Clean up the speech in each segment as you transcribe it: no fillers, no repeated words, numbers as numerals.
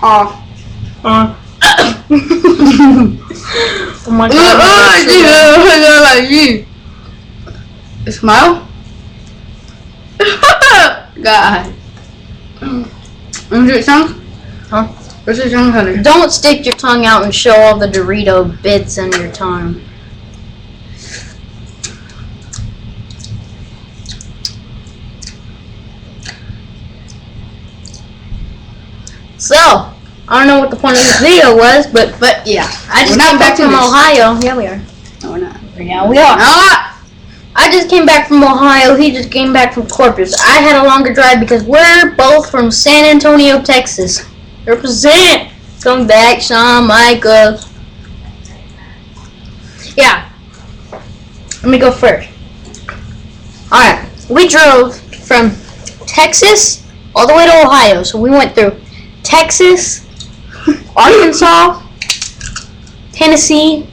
Oh my god. Like you. Smile. God. Is it tongue? Huh? Where's your tongue, honey? Don't stick your tongue out and show all the Dorito bits in your tongue. So, I don't know what the point of this video was, but yeah, I just came back from Ohio. Yeah, we are. No, we're not. Yeah, we are. I just came back from Ohio. He just came back from Corpus. I had a longer drive because we're both from San Antonio, Texas. Represent. Come back, Sean Michael. Yeah. Let me go first. Alright. We drove from Texas all the way to Ohio. So we went through Texas, Arkansas, Tennessee,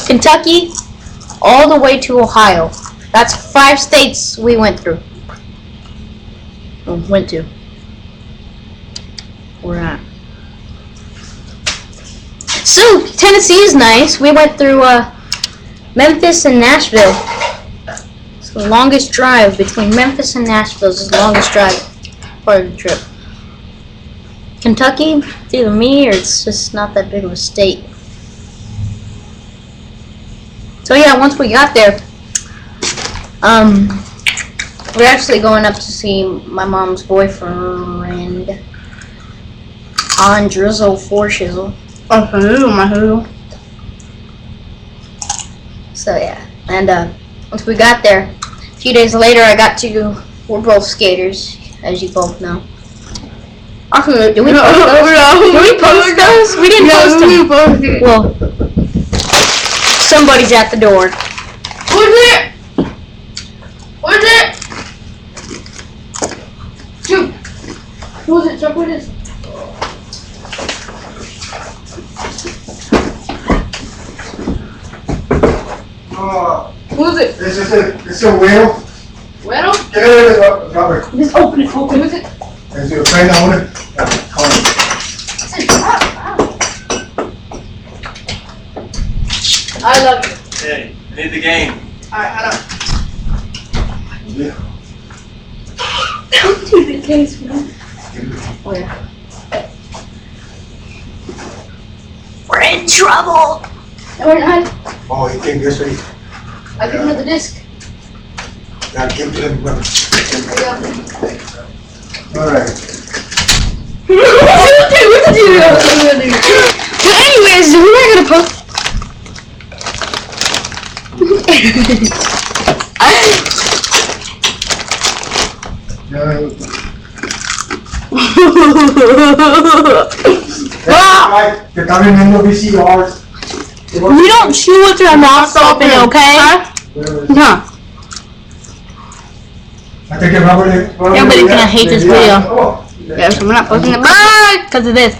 Kentucky, all the way to Ohio. That's 5 states we went through. Went to. We're at. So, Tennessee is nice. We went through Memphis and Nashville. It's the longest drive between Memphis and Nashville. Is the longest drive part of the trip. Kentucky, it's either me or it's just not that big of a state. So yeah, once we got there, we're actually going up to see my mom's boyfriend, on Drizzle for Shizzle. Oh, who? My who? So yeah, and once we got there, a few days later, we're both skaters, as you both know. Did we post those? Did we post those? We didn't post them. Well, somebody's at the door. Who's it? Who's it? Shoot. Who's it? Chuck, what is it? Who's it? It's a whale. Whale? Get it, Robert. Just open it. Who's it? Is your friend on it? Call him. I love you. Hey, I need the game. Alright, I know. Yeah. Don't do the case, man. Oh yeah. We're in trouble. No, we're not. Oh, he came yesterday. I give him the disc. Yeah, give it to him. There you All right. go. But anyways, we're not gonna post. They're coming in the VCRs. We don't chew with our mouths open, okay? No. I think Robert. Everybody's gonna hate this video. Oh, Yeah, so we're not posting it. Because of this.